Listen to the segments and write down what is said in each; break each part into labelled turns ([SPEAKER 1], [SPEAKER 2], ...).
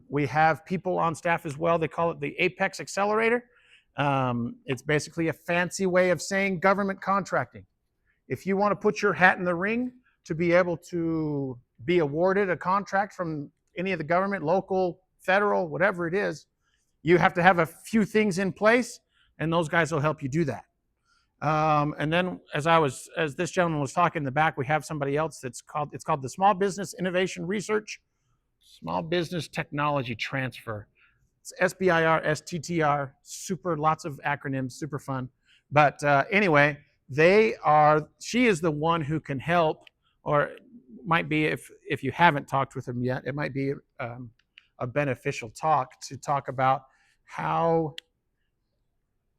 [SPEAKER 1] We have people on staff as well. They call it the Apex Accelerator. It's basically a fancy way of saying government contracting. If you want to put your hat in the ring to be able to be awarded a contract from any of the government, local, federal, whatever it is, you have to have a few things in place, and those guys will help you do that. And then as this gentleman was talking in the back, we have somebody else it's called the Small Business Innovation Research, Small Business Technology Transfer. It's SBIR, STTR, super, lots of acronyms, super fun. But anyway, she is the one who can help, or might be, if you haven't talked with them yet, it might be a beneficial talk to talk about how,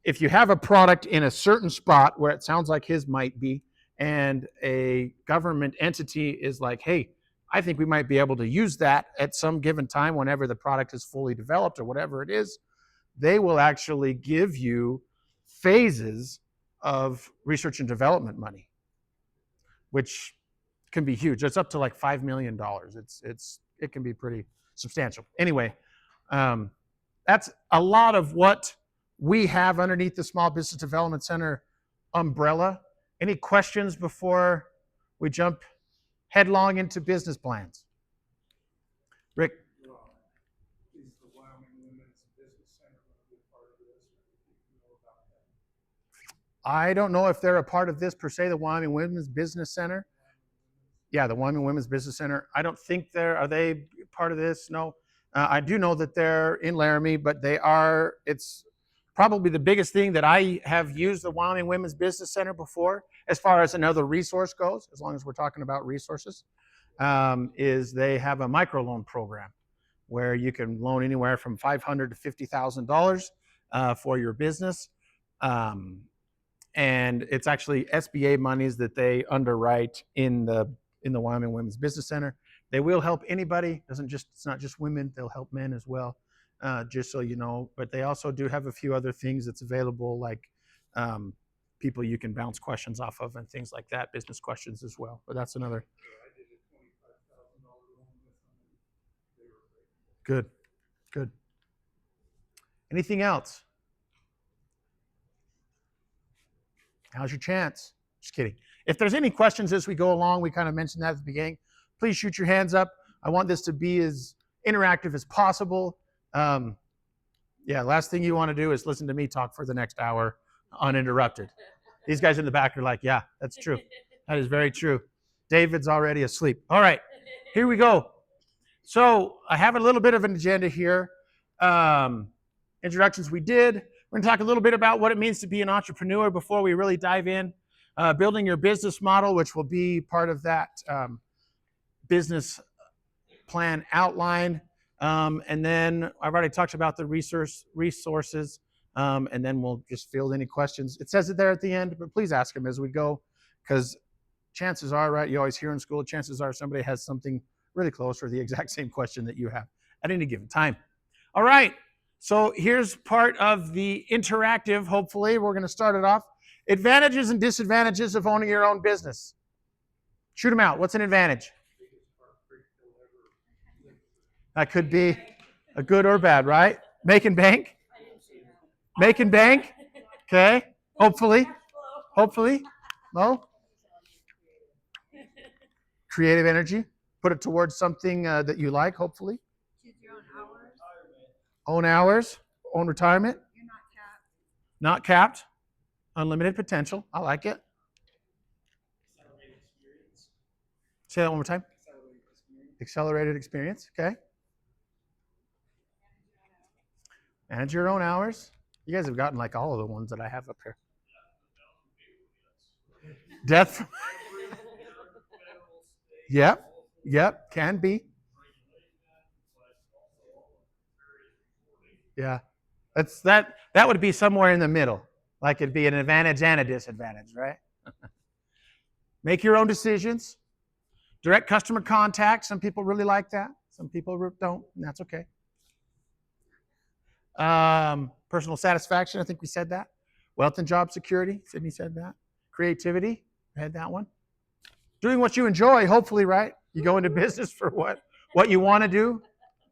[SPEAKER 1] if you have a product in a certain spot where it sounds like his might be, and a government entity is like, hey, I think we might be able to use that at some given time whenever the product is fully developed or whatever it is, they will actually give you phases of research and development money, which can be huge. It's up to like $5 million. It can be pretty substantial. Anyway, that's a lot of what we have underneath the Small Business Development Center umbrella. Any questions before we jump headlong into business plans? Rick?
[SPEAKER 2] Is the Wyoming Women's Business Center going to be a part of this? Do you know about that?
[SPEAKER 1] I don't know if they're a part of this per se, the Wyoming Women's Business Center. Yeah, the Wyoming Women's Business Center. I don't think are they part of this? No. I do know that they're in Laramie, but it's probably the biggest thing that I have used the Wyoming Women's Business Center before, as far as another resource goes, as long as we're talking about resources, is they have a microloan program where you can loan anywhere from $500 to $50,000 for your business. And it's actually SBA monies that they underwrite in the Wyoming Women's Business Center. They will help anybody. It's not just women, they'll help men as well. Just so you know, but they also do have a few other things that's available, like people you can bounce questions off of and things like that, business questions as well. But that's another.
[SPEAKER 2] I did a $25,000 loan with them.
[SPEAKER 1] Good. Anything else? How's your chance? Just kidding. If there's any questions as we go along, we kind of mentioned that at the beginning, please shoot your hands up. I want this to be as interactive as possible. Last thing you want to do is listen to me talk for the next hour uninterrupted. These guys in the back are like, yeah, that's true. That is very true. David's already asleep. All right, here we go. So I have a little bit of an agenda here. Introductions we did. We're going to talk a little bit about what it means to be an entrepreneur before we really dive in. Building your business model, which will be part of that business plan outline. And then I've already talked about the resources, and then we'll just field any questions. It says it there at the end, but please ask them as we go, because chances are, right, you always hear in school, chances are somebody has something really close or the exact same question that you have at any given time. All right, so here's part of the interactive, hopefully. We're going to start it off. Advantages and disadvantages of owning your own business. Shoot them out. What's an advantage? That could be a good or bad, right? Making bank? Making bank? Okay. Hopefully. No? Creative energy. Put it towards something that you like, hopefully.
[SPEAKER 3] Choose your own hours.
[SPEAKER 1] Own hours. Own retirement.
[SPEAKER 3] You're not capped.
[SPEAKER 1] Not capped. Unlimited potential. I like it. Say that one more time. Accelerated experience. Okay. Manage your own hours. You guys have gotten like all of the ones that I have up here. Death. Yep. Can be. Yeah. That would be somewhere in the middle. Like it'd be an advantage and a disadvantage, right? Make your own decisions. Direct customer contact. Some people really like that. Some people don't, and that's okay. Personal satisfaction, I think we said that. Wealth and job security, Sydney said that. Creativity, I had that one. Doing what you enjoy, hopefully, right? You go into business for what you want to do.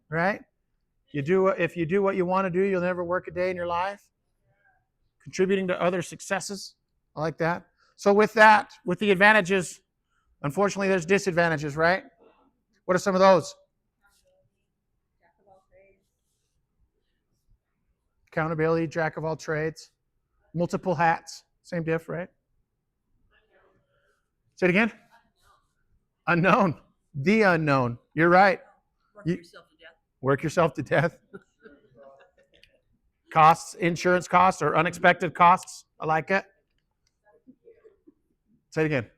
[SPEAKER 1] right? If you do what you want to do, you'll never work a day in your life. Contributing to other successes. I like that. So with that, with the advantages, unfortunately, there's disadvantages, right? What are some of those?
[SPEAKER 3] Jack of all trades.
[SPEAKER 1] Accountability, jack of all trades, multiple hats, same diff, right? Say it again. Unknown. The unknown. You're right.
[SPEAKER 4] Work
[SPEAKER 1] You-
[SPEAKER 4] yourself to death.
[SPEAKER 1] Work yourself to death. Costs, insurance costs, or unexpected costs. I like it. Say it again.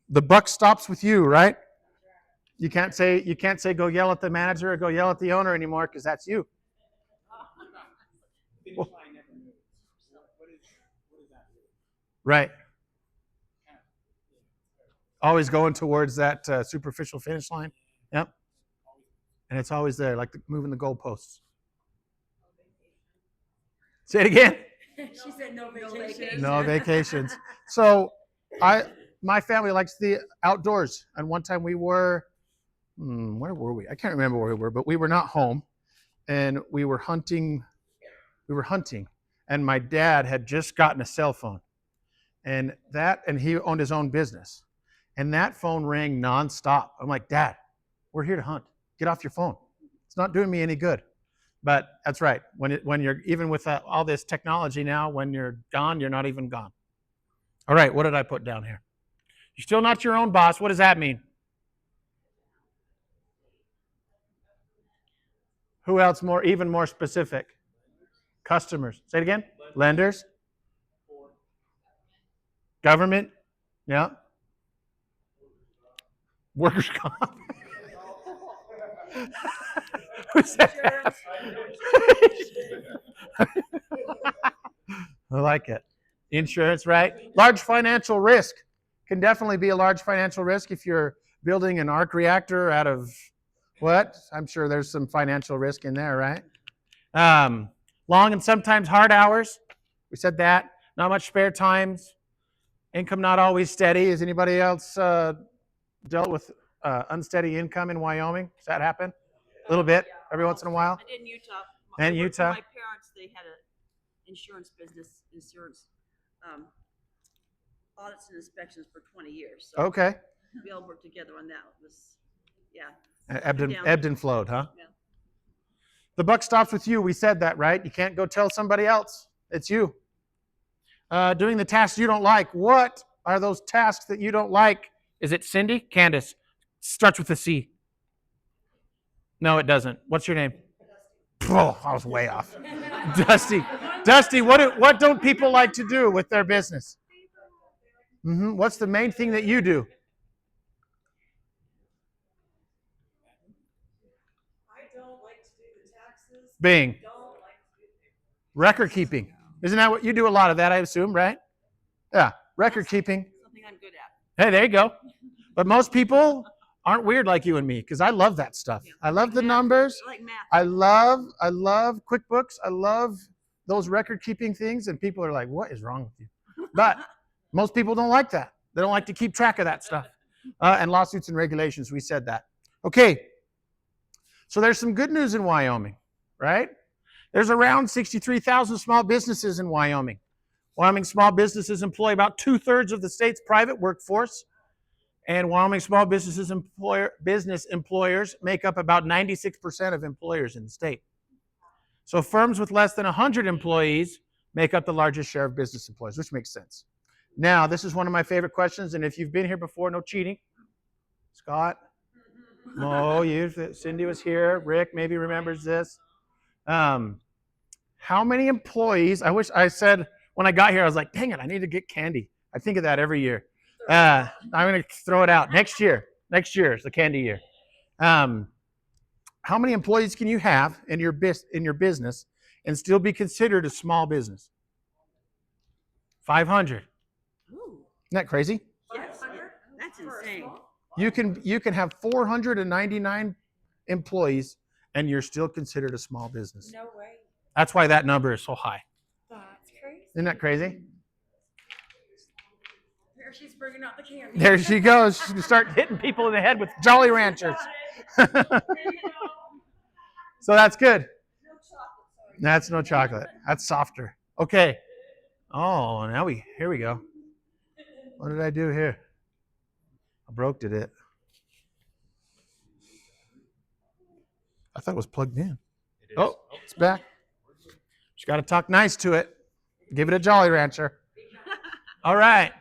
[SPEAKER 1] The buck stops with you, right? You can't say go yell at the manager or go yell at the owner anymore because that's you.
[SPEAKER 2] Finish line never moves. What is that?
[SPEAKER 1] Right. Always going towards that superficial finish line. Yep. And it's always there, like moving the goalposts. Say it again.
[SPEAKER 4] She said no vacation.
[SPEAKER 1] No vacations. So my family likes the outdoors. And one time we were, where were we? I can't remember where we were, but we were not home. And we were hunting. And my dad had just gotten a cell phone. And he owned his own business. And that phone rang nonstop. I'm like, Dad, we're here to hunt. Get off your phone. It's not doing me any good. But that's right. When you're even with all this technology now, when you're gone, you're not even gone. All right, what did I put down here? You're still not your own boss. What does that mean? Who else even more specific? Customers. Say it again. Lenders. Government. Yeah. Workers' comp. Who said that? I like it. Insurance, right? Large financial risk can definitely be a large financial risk if you're building an arc reactor out of what? I'm sure there's some financial risk in there, right? Long and sometimes hard hours. We said that. Not much spare times. Income not always steady. Has anybody else dealt with unsteady income in Wyoming? Does that happen? A little bit, every once in a while.
[SPEAKER 4] I did in Utah.
[SPEAKER 1] And
[SPEAKER 4] I worked for
[SPEAKER 1] Utah?
[SPEAKER 4] My parents, they had an insurance business, audits and inspections for 20 years. So
[SPEAKER 1] Okay.
[SPEAKER 4] we all worked together on that. It was, yeah.
[SPEAKER 1] Ebbed and flowed, huh?
[SPEAKER 4] Yeah.
[SPEAKER 1] The buck stops with you. We said that, right? You can't go tell somebody else. It's you. Doing the tasks you don't like. What are those tasks that you don't like? Is it Cindy? Candace. Starts with a C. No, it doesn't. What's your name? Oh, I was way off. Dusty. Dusty, what don't people like to do with their business? What's the main thing that you do?
[SPEAKER 5] I don't like to do the taxes.
[SPEAKER 1] Bing.
[SPEAKER 5] Don't like to do
[SPEAKER 1] Record keeping. Isn't that what you do? A lot of that, I assume, right? Yeah, record keeping.
[SPEAKER 4] Something I'm good at.
[SPEAKER 1] Hey, there you go. But most people aren't weird like you and me because I love that stuff.
[SPEAKER 4] Yeah.
[SPEAKER 1] I love the numbers.
[SPEAKER 4] I like math.
[SPEAKER 1] I love QuickBooks. I love those record keeping things. And people are like, what is wrong with you? But most people don't like that. They don't like to keep track of that stuff. And lawsuits and regulations, we said that. Okay. So there's some good news in Wyoming, right? There's around 63,000 small businesses in Wyoming. Wyoming small businesses employ about 2/3 of the state's private workforce. And Wyoming small business employers make up about 96% of employers in the state. So firms with less than 100 employees make up the largest share of business employees, which makes sense. Now, this is one of my favorite questions, and if you've been here before, no cheating. Scott? No, Cindy was here. Rick maybe remembers this. How many employees? I wish I said when I got here, I was like, dang it, I need to get candy. I think of that every year. I'm going to throw it out. Next year is the candy year. How many employees can you have in your business and still be considered a small business? 500.
[SPEAKER 4] Ooh,
[SPEAKER 1] Isn't that crazy?
[SPEAKER 4] yes, that's insane.
[SPEAKER 1] You can have 499 employees and you're still considered a small business.
[SPEAKER 5] No way.
[SPEAKER 1] That's why that number is so high.
[SPEAKER 5] That's crazy.
[SPEAKER 1] Isn't that crazy?
[SPEAKER 4] There she's bringing out the candy.
[SPEAKER 1] There she goes. She can start hitting people in the head with Jolly Ranchers. So that's good.
[SPEAKER 4] No chocolate, sorry.
[SPEAKER 1] That's no chocolate. That's softer. Okay. Oh, here we go. What did I do here? I broke it. I thought it was plugged in. Oh, it's back. Just got to talk nice to it. Give it a Jolly Rancher. All right.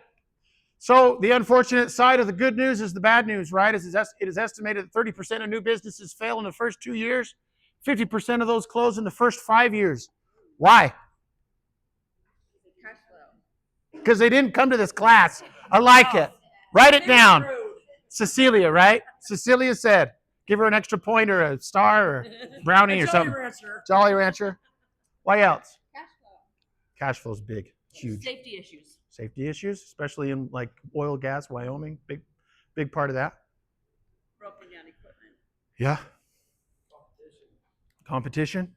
[SPEAKER 1] So the unfortunate side of the good news is the bad news, right? It is estimated that 30% of new businesses fail in the first 2 years. 50% of those close in the first 5 years. Why?
[SPEAKER 3] Cash flow.
[SPEAKER 1] Because they didn't come to this class. I like it. Write it down. Cecilia, right? Cecilia said, give her an extra point or a star or brownie or something. Jolly Rancher. Why else?
[SPEAKER 3] Cash flow.
[SPEAKER 1] Cash flow's big, huge.
[SPEAKER 4] Safety issues.
[SPEAKER 1] Safety issues, especially in like oil, gas, Wyoming, big part of that.
[SPEAKER 4] Broken down equipment.
[SPEAKER 1] Yeah. Competition.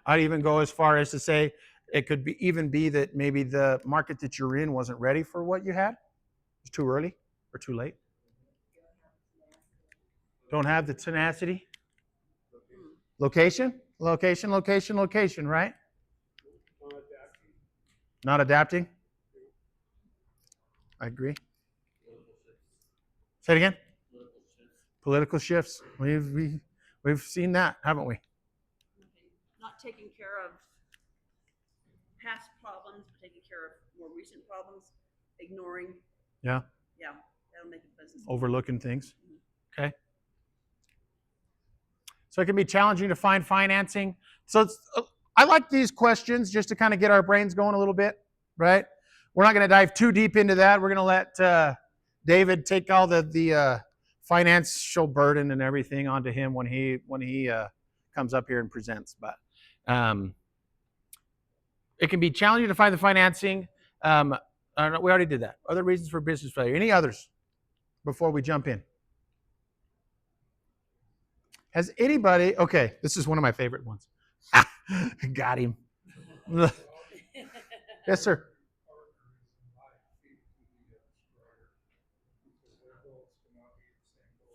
[SPEAKER 1] I'd even go as far as to say it could even be that maybe the market that you're in wasn't ready for what you had. It's too early or too late. Don't have the tenacity. Location, right? Not adapting. I agree. Say it again. Political shifts. We've seen that, haven't we?
[SPEAKER 4] Not taking care of past problems, but taking care of more recent problems, ignoring.
[SPEAKER 1] Yeah.
[SPEAKER 4] Yeah, that'll make a business.
[SPEAKER 1] Overlooking things. Okay. So it can be challenging to find financing. So I like these questions just to kind of get our brains going a little bit, right? We're not going to dive too deep into that. We're going to let David take all the financial burden and everything onto him when he comes up here and presents. But it can be challenging to find the financing. We already did that. Other reasons for business failure. Any others before we jump in? Has anybody? Okay, this is one of my favorite ones. Got him. Yes, sir.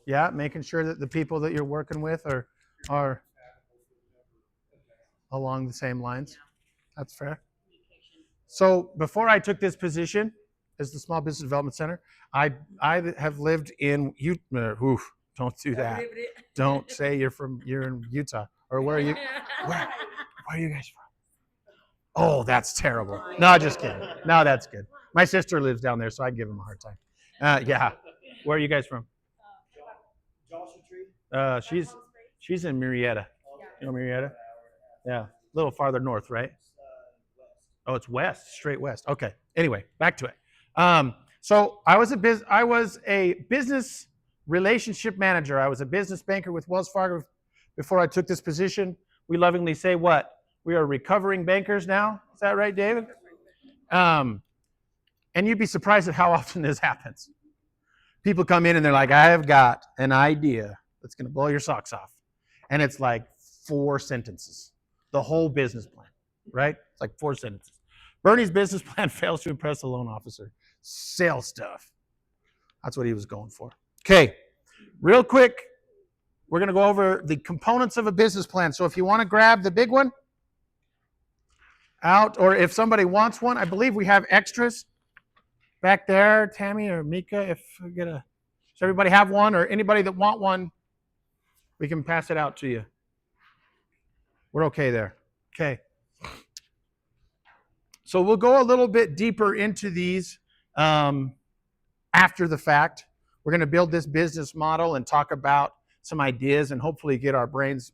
[SPEAKER 1] Yeah, making sure that the people that you're working with are along the same lines. That's fair. So before I took this position as the Small Business Development Center, I have lived in Utah. Don't do that. Don't say you're in Utah. Or where are you? Where are you guys from? Oh, that's terrible. No, just kidding. No, that's good. My sister lives down there, so I give them a hard time. Yeah. Where are you guys from? She's in Murrieta. You know Murrieta? Yeah. A little farther north, right? Oh, it's west, straight west. Okay. Anyway, back to it. So I was a business relationship manager. I was a business banker with Wells Fargo before I took this position. We lovingly say what? We are recovering bankers now. Is that right, David? And you'd be surprised at how often this happens. People come in and they're like, I have got an idea that's going to blow your socks off. And it's like 4 sentences. The whole business plan, right? It's like 4 sentences. Bernie's business plan fails to impress the loan officer. Sales stuff. That's what he was going for. Okay, real quick, we're going to go over the components of a business plan. So if you want to grab the big one out, or if somebody wants one, I believe we have extras back there. Tammy or Mika, if we get does everybody have one, or anybody that want one, we can pass it out to you. We're okay there. Okay. So we'll go a little bit deeper into these after the fact. We're going to build this business model and talk about some ideas and hopefully get our brains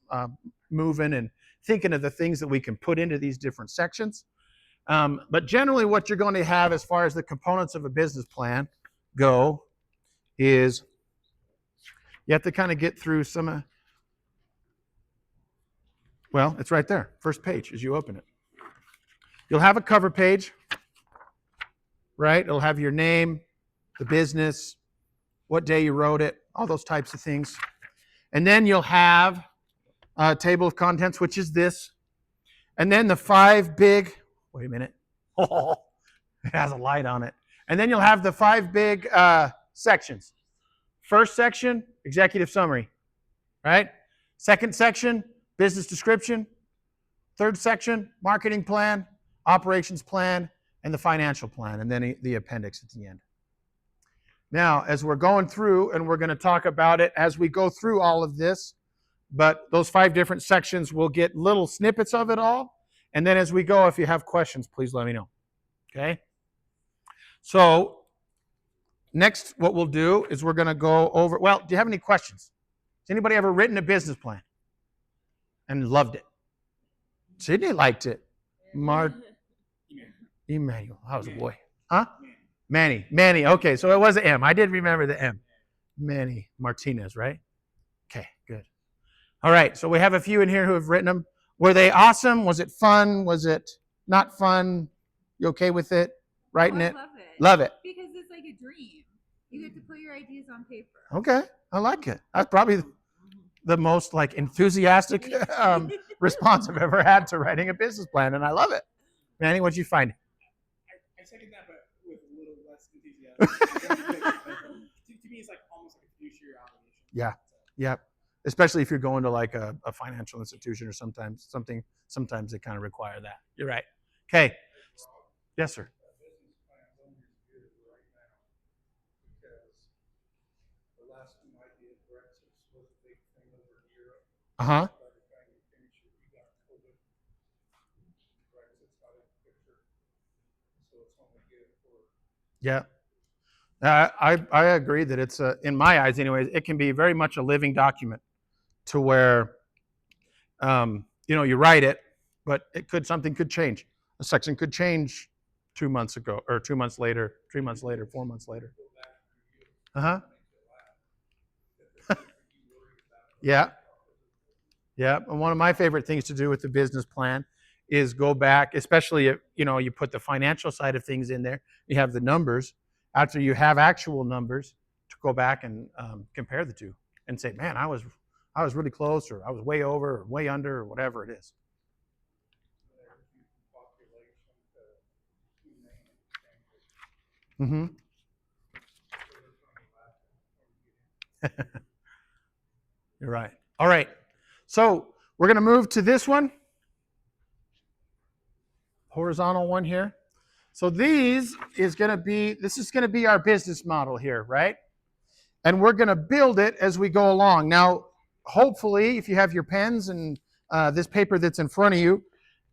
[SPEAKER 1] moving and thinking of the things that we can put into these different sections. But generally what you're going to have as far as the components of a business plan go is you have to kind of get through some, well, it's right there, first page as you open it. You'll have a cover page, right? It'll have your name, the business, what day you wrote it, all those types of things. And then you'll have a table of contents, which is this. And then the 5 big, wait a minute. Oh, it has a light on it. And then you'll have the 5 big sections. First section executive summary, right? Second section, business description. Third section, marketing plan, operations plan, and the financial plan, and then the appendix at the end. Now, as we're going through, and we're going to talk about it as we go through all of this, but those 5 different sections, we'll get little snippets of it all. And then as we go, if you have questions, please let me know. Okay? So, next, what we'll do is we're going to go over, well, do you have any questions? Has anybody ever written a business plan and loved it? Sydney liked it. Emmanuel. I was a boy. Huh? Manny. Okay, so it was an M. I did remember the M. Manny Martinez, right? Okay, good. All right, so we have a few in here who have written them. Were they awesome? Was it fun? Was it not fun? You okay with it? Writing it?
[SPEAKER 3] Love it.
[SPEAKER 1] Love it.
[SPEAKER 3] Because it's like a dream. You get to put your ideas on paper.
[SPEAKER 1] Okay, I like it. That's probably the most like enthusiastic response I've ever had to writing a business plan, and I love it. Manny, what'd you find?
[SPEAKER 2] I second that, but with a little less enthusiasm. To me, it's like almost like a fiduciary obligation.
[SPEAKER 1] Yeah. Especially if you're going to like a financial institution or sometimes they kind of require that. You're right. Okay. Yes, sir.
[SPEAKER 2] That business plan's only as good as right now, because the last time I did, Brexit was a big thing over in Europe.
[SPEAKER 1] Uh-huh.
[SPEAKER 2] By the time you finish it, you got COVID. Brexit's got a picture, so it's only good for.
[SPEAKER 1] Yeah. I agree that it's in my eyes anyways, it can be very much a living document to where you write it, but something could change. A section could change 2 months ago, or 2 months later, 3 months later, 4 months later. Uh-huh. Yeah. And one of my favorite things to do with the business plan is go back, especially if you put the financial side of things in there, you have the numbers. After you have actual numbers, to go back and compare the two and say, man, I was really close, or I was way over, or way under, or whatever it is. Mm-hmm. You're right. All right. So we're going to move to this one. Horizontal one here. So this is going to be our business model here, right? And we're going to build it as we go along. Now, hopefully, if you have your pens and this paper that's in front of you,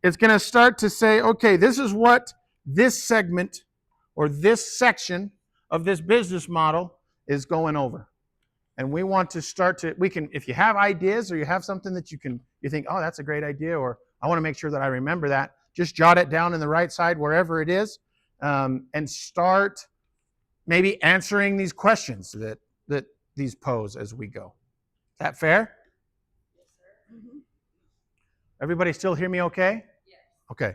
[SPEAKER 1] it's going to start to say, okay, this is what this segment or this section of this business model is going over. And we want to if you have ideas or you have something that you think, oh, that's a great idea, or I want to make sure that I remember that, just jot it down in the right side wherever it is, and start maybe answering these questions that these pose as we go. Is that fair?
[SPEAKER 4] Yes, sir. Mm-hmm.
[SPEAKER 1] Everybody still hear me okay?
[SPEAKER 4] Yes.
[SPEAKER 1] Okay.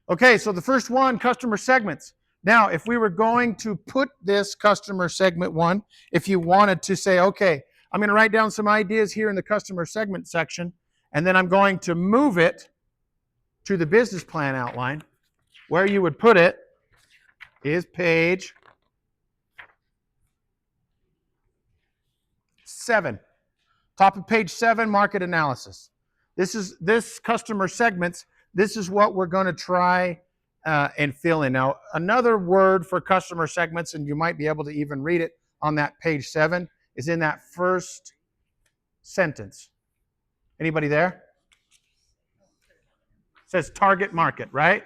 [SPEAKER 1] Okay, so the first one, customer segments. Now, if we were going to put this customer segment one, if you wanted to say, okay, I'm going to write down some ideas here in the customer segment section, and then I'm going to move it to the business plan outline, where you would put it is page 7. Top of page 7, market analysis. This customer segments, this is what we're going to try and fill in. Now, another word for customer segments, and you might be able to even read it on that page 7, is in that first sentence. Anybody there? It says target market, right?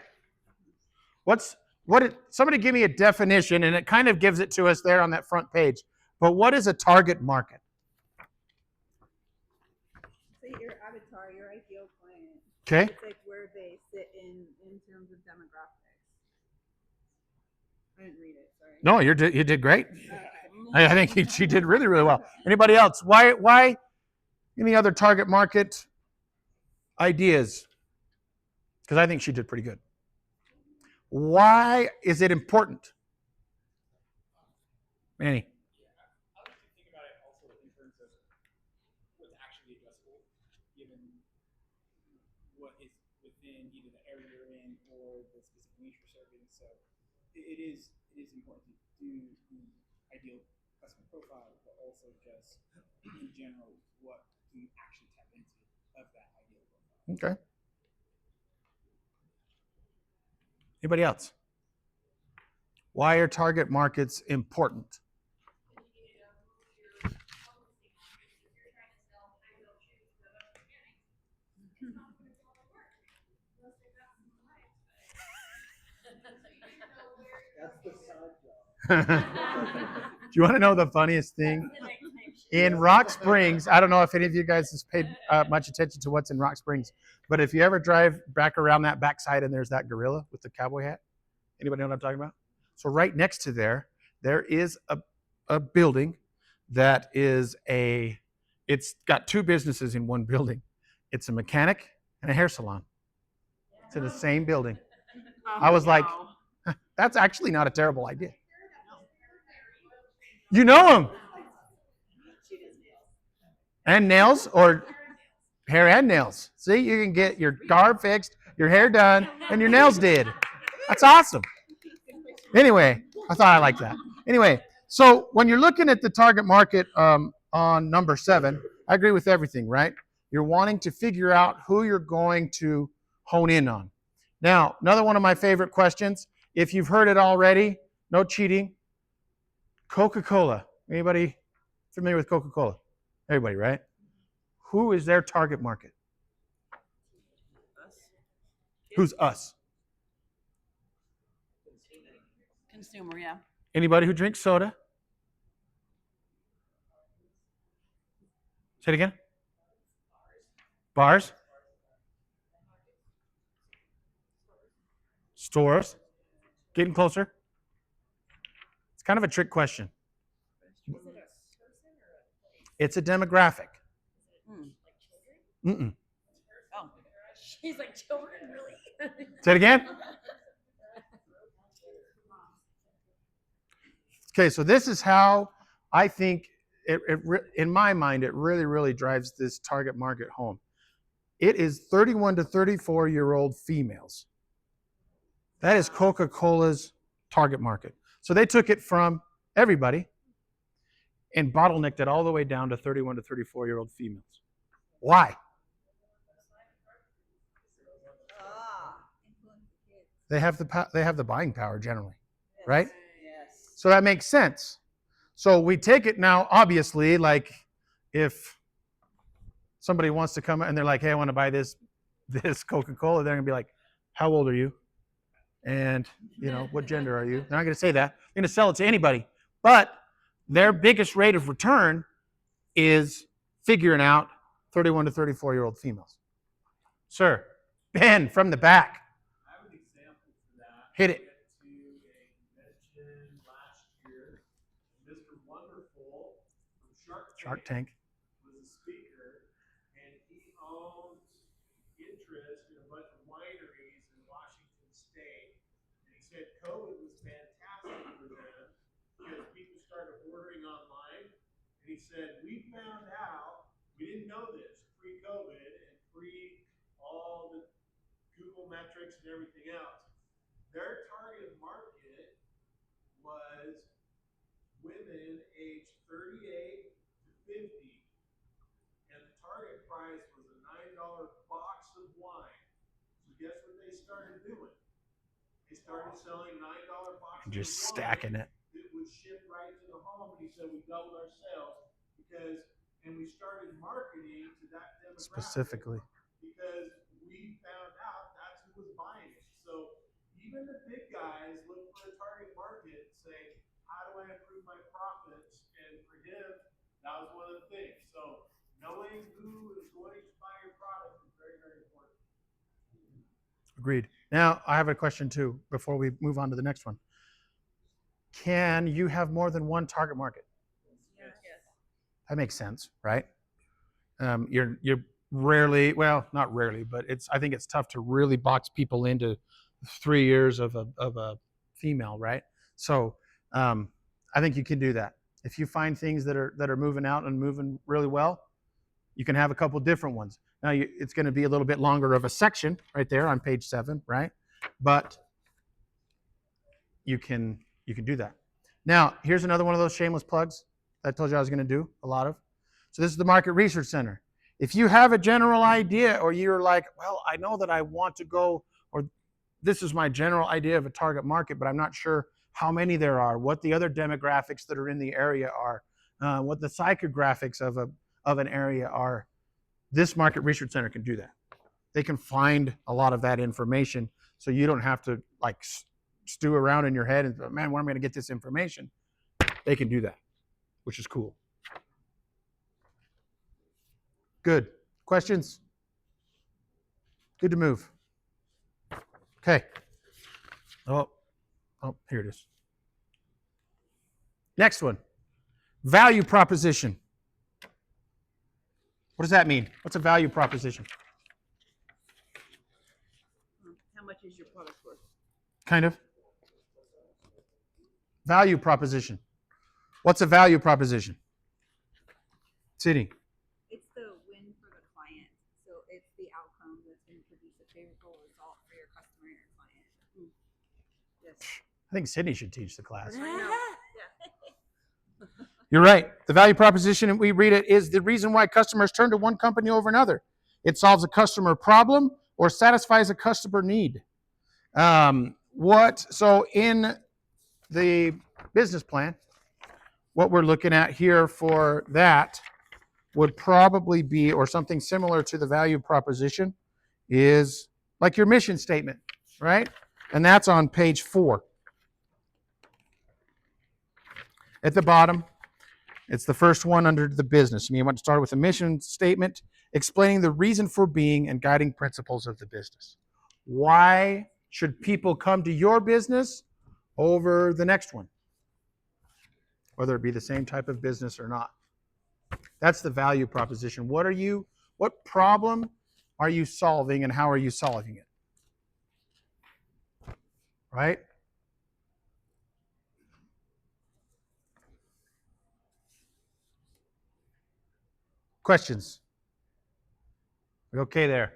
[SPEAKER 1] Somebody give me a definition, and it kind of gives it to us there on that front page. But what is a target market?
[SPEAKER 3] So your avatar, your ideal client.
[SPEAKER 1] Okay.
[SPEAKER 3] It's like where they sit in terms of demographics. I didn't read it, sorry.
[SPEAKER 1] No, you did great.
[SPEAKER 3] Okay.
[SPEAKER 1] I think she did really, really well. Anybody else? Why any other target market ideas? Because I think she did pretty good. Why is it important? Manny.
[SPEAKER 2] I like to think about it also in terms of what's actually addressable, given what is within either the area you're in or the specific niche you're serving. So it is important to do the ideal customer profile, but also just in general what we actually tap into of that ideal profile.
[SPEAKER 1] Okay. Anybody else? Why are target markets important?
[SPEAKER 2] That's the side job.
[SPEAKER 1] Do you want to know the funniest thing? In Rock Springs, I don't know if any of you guys has paid much attention to what's in Rock Springs, but if you ever drive back around that backside and there's that gorilla with the cowboy hat, anybody know what I'm talking about? So right next to there is a building that is it's got two businesses in one building. It's a mechanic and a hair salon. It's in the same building. I was like, that's actually not a terrible idea. You know him. And nails, or hair and nails. See, you can get your car fixed, your hair done, and your nails did. That's awesome. Anyway, I thought I liked that. Anyway, so when you're looking at the target market on number 7, I agree with everything, right? You're wanting to figure out who you're going to hone in on. Now, another one of my favorite questions, if you've heard it already, no cheating. Coca-Cola. Anybody familiar with Coca-Cola? Everybody, right? Who is their target market?
[SPEAKER 4] Us.
[SPEAKER 1] Who's us?
[SPEAKER 4] Consumer, yeah.
[SPEAKER 1] Anybody who drinks soda? Say it again. Bars? Stores? Getting closer? It's kind of a trick question. It's a demographic. Mm-mm.
[SPEAKER 4] Oh. She's like, children, really?
[SPEAKER 1] Say it again. Okay, so this is how I think, in my mind, it really, really drives this target market home. It is 31 to 34-year-old females. That is Coca-Cola's target market. So they took it from everybody and bottlenecked it all the way down to 31 to 34-year-old females. Why? They have the buying power generally, right?
[SPEAKER 4] Yes.
[SPEAKER 1] So that makes sense. So we take it now, obviously, like if somebody wants to come and they're like, hey, I want to buy this Coca-Cola, they're going to be like, how old are you? And, what gender are you? They're not going to say that. They're going to sell it to anybody. But their biggest rate of return is figuring out 31 to 34-year-old females. Sir, Ben, from the back.
[SPEAKER 6] I have an example for that.
[SPEAKER 1] Hit it.
[SPEAKER 6] I went to a convention last year. Mr. Wonderful from
[SPEAKER 1] Shark Tank.
[SPEAKER 6] was a speaker, and he owned interest in a bunch of wineries in Washington State. And he said COVID was fantastic for them because people started ordering online. And he said, we found out, we didn't know this pre-COVID and pre all the Google metrics and everything else. Their target market was women aged 38 to 50. And the target price was a $9 box of wine. So guess what they started doing? They started selling $9 boxes
[SPEAKER 1] And just
[SPEAKER 6] of
[SPEAKER 1] stacking
[SPEAKER 6] wine.
[SPEAKER 1] it.
[SPEAKER 6] It would ship right to the home. And he said we doubled our sales and we started marketing to that demographic.
[SPEAKER 1] Specifically.
[SPEAKER 6] Because we found out that's who was buying it. So even the big guys look for a target market and say, how do I improve my profits? And for him, that was one of the things. So knowing who is going to buy your product is very, very important.
[SPEAKER 1] Agreed. Now, I have a question too before we move on to the next one. Can you have more than one target market?
[SPEAKER 4] Yes.
[SPEAKER 1] That makes sense, right? You're rarely, well, not rarely, but I think it's tough to really box people into 3 years of a female, right? So I think you can do that. If you find things that are moving out and moving really well, you can have a couple different ones. Now it's going to be a little bit longer of a section right there on page 7, right? But you can do that. Now here's another one of those shameless plugs. that I told you I was going to do a lot of. So this is the Market Research Center. If you have a general idea, or you're like, well, I know that I want to go, or this is my general idea of a target market, but I'm not sure how many there are, what the other demographics that are in the area are, what the psychographics of an area are. This Market Research Center can do that. They can find a lot of that information, so you don't have to like stew around in your head and, man, where am I going to get this information? They can do that, which is cool. Good. Questions? Good to move. Okay. Oh, here it is. Next one. Value proposition. What does that mean? What's a value proposition?
[SPEAKER 4] How much is your product worth?
[SPEAKER 1] Kind of. Value proposition. What's a value proposition? Sydney.
[SPEAKER 3] It's the win for the client. So it's the outcome that's going to produce a favorable result for your customer and your client.
[SPEAKER 4] Yes.
[SPEAKER 1] I think Sydney should teach the class.
[SPEAKER 4] I know. Yeah.
[SPEAKER 1] You're right. The value proposition, and we read it, is the reason why customers turn to one company over another. It solves a customer problem or satisfies a customer need. So in the business plan, what we're looking at here for that would probably be, or something similar to the value proposition, is like your mission statement, right? And that's on page 4. At the bottom, it's the first one under the business. You want to start with a mission statement explaining the reason for being and guiding principles of the business. Why should people come to your business over the next one? Whether it be the same type of business or not. That's the value proposition. What problem are you solving, and how are you solving it? Right? Questions? We okay there?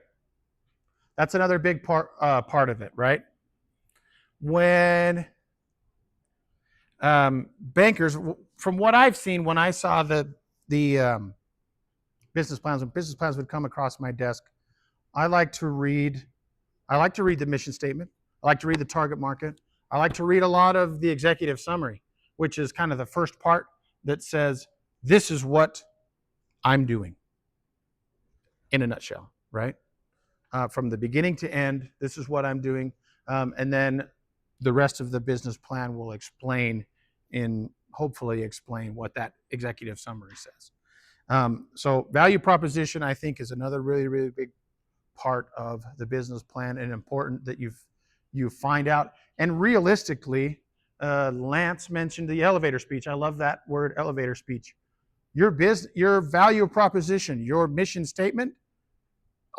[SPEAKER 1] That's another big part of it, right? When bankers, from what I've seen, when I saw the business plans, when business plans would come across my desk, I like to read the mission statement. I like to read the target market. I like to read a lot of the executive summary, which is kind of the first part that says, this is what I'm doing in a nutshell, right? From the beginning to end, this is what I'm doing. And then the rest of the business plan will hopefully explain what that executive summary says. So value proposition, I think, is another really, really big part of the business plan, and important that you find out. And realistically, Lance mentioned the elevator speech. I love that word, elevator speech. Your value proposition, your mission statement,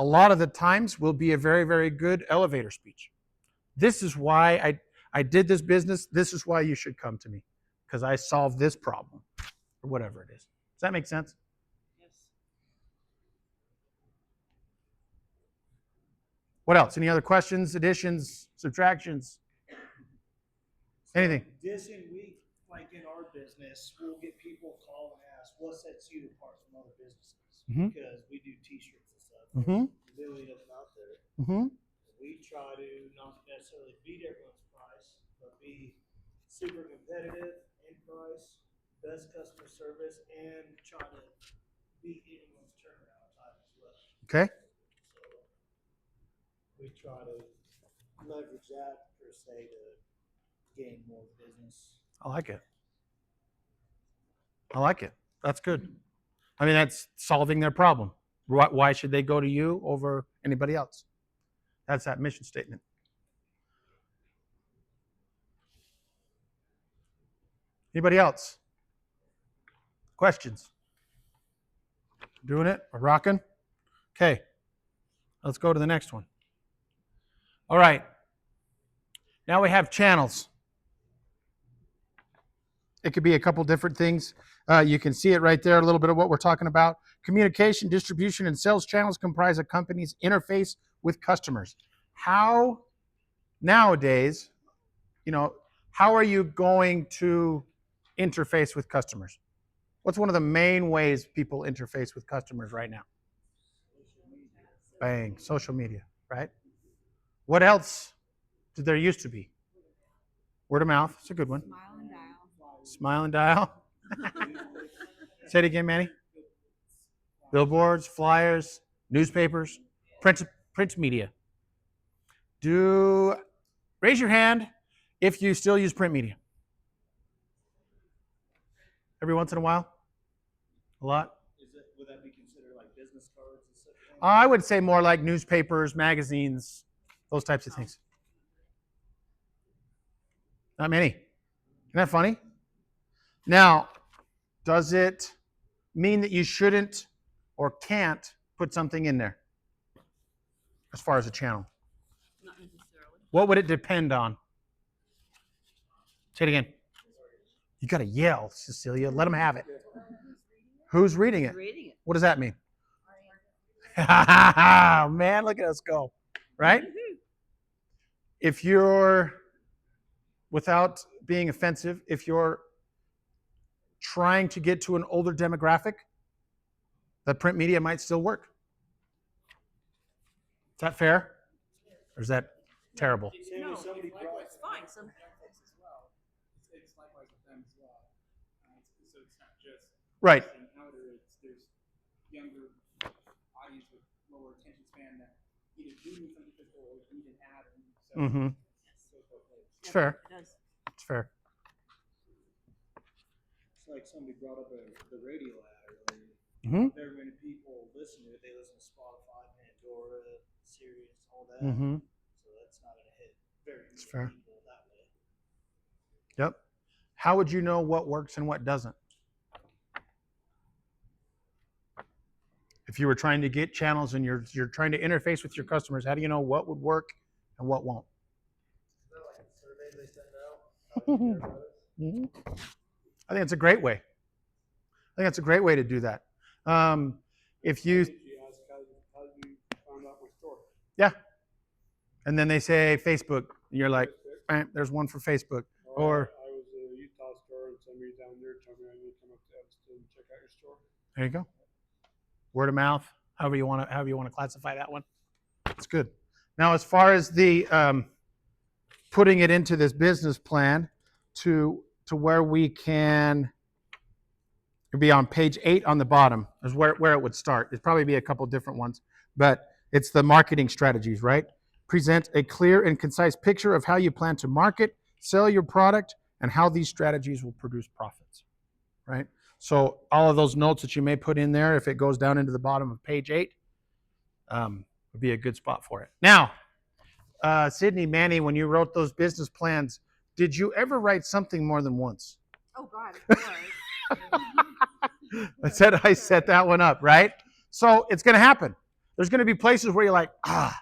[SPEAKER 1] a lot of the times will be a very, very good elevator speech. This is why I did this business. This is why you should come to me, because I solved this problem, or whatever it is. Does that make sense?
[SPEAKER 4] Yes.
[SPEAKER 1] What else? Any other questions, additions, subtractions? Anything?
[SPEAKER 6] Addition, like in our business, we'll get people call and ask, what sets you apart from other businesses?
[SPEAKER 1] Mhm.
[SPEAKER 6] Because we do t-shirts and stuff.
[SPEAKER 1] Mm-hmm.
[SPEAKER 6] A million of them out there.
[SPEAKER 1] Mm-hmm.
[SPEAKER 6] We try to not necessarily beat everyone's price, but be super competitive in price, best customer service, and try to beat anyone's turnaround time as well.
[SPEAKER 1] Okay.
[SPEAKER 6] So we try to leverage that per se to gain more business.
[SPEAKER 1] I like it. I like it. That's good. I mean, that's solving their problem. Why should they go to you over anybody else? That's that mission statement. Anybody else? Questions? Doing it? We're rocking? Okay. Let's go to the next one. All right. Now we have channels. It could be a couple different things. You can see it right there, a little bit of what we're talking about. Communication, distribution, and sales channels comprise a company's interface with customers. How, nowadays, how are you going to interface with customers? What's one of the main ways people interface with customers right now? Bang, social media, right? What else did there used to be? Word of mouth. It's a good one.
[SPEAKER 3] Smile and dial.
[SPEAKER 1] Smile and dial. Say it again, Manny. Billboards, flyers, newspapers, print media. Raise your hand if you still use print media. Every once in a while? A lot?
[SPEAKER 7] Would that be considered like business cards and such?
[SPEAKER 1] I would say more like newspapers, magazines, those types of things. Not many. Isn't that funny? Now, does it mean that you shouldn't or can't put something in there as far as a channel?
[SPEAKER 4] Not necessarily.
[SPEAKER 1] What would it depend on? Say it again. You got to yell, Cecilia. Let them have it. Who's reading it?
[SPEAKER 4] Reading it.
[SPEAKER 1] What does that mean? Man, look at us go. Right? If you're, without being offensive, if you're trying to get to an older demographic, the print media might still work. Is that fair? Or is that terrible?
[SPEAKER 4] No,
[SPEAKER 2] It's likewise
[SPEAKER 4] it's fine.
[SPEAKER 2] with Netflix as well. It's likewise with them as well. So it's not just
[SPEAKER 1] Right.
[SPEAKER 2] an outer. There's younger audience with lower attention span that either do need something physical or need an ad. So
[SPEAKER 1] Mm-hmm.
[SPEAKER 2] it goes both ways.
[SPEAKER 1] It's fair.
[SPEAKER 4] It does.
[SPEAKER 1] It's fair.
[SPEAKER 7] It's like somebody brought up the radio ad earlier.
[SPEAKER 1] Mm-hmm.
[SPEAKER 7] Very many people listen to it. They listen to Spotify, Pandora, Sirius, all that.
[SPEAKER 1] Mm-hmm.
[SPEAKER 7] So that's not going to hit very many
[SPEAKER 1] It's fair.
[SPEAKER 7] people that way.
[SPEAKER 1] Yep. How would you know what works and what doesn't? If you were trying to get channels and you're trying to interface with your customers, how do you know what would work and what won't? Mhm. I think it's a great way. I think it's a great way to do that. If you,
[SPEAKER 6] She asked how you found out my store.
[SPEAKER 1] yeah, and then they say Facebook, and you're like, there's one for Facebook. Or
[SPEAKER 6] I was at a Utah store and somebody down there told me I need to come up to Evanston and check out your store.
[SPEAKER 1] there you go. Word of mouth, however you want to classify that one. It's good. Now, as far as the putting it into this business plan to where we can, it'd be on page 8 on the bottom is where it would start. It'd probably be a couple different ones, but it's the marketing strategies, right? Present a clear and concise picture of how you plan to market, sell your product, and how these strategies will produce profits, right? So all of those notes that you may put in there, if it goes down into the bottom of page 8, would be a good spot for it. Now, Sydney, Manny, when you wrote those business plans, did you ever write something more than once?
[SPEAKER 3] Oh God, of course.
[SPEAKER 1] I set that one up, right? So it's going to happen. There's going to be places where you're like, I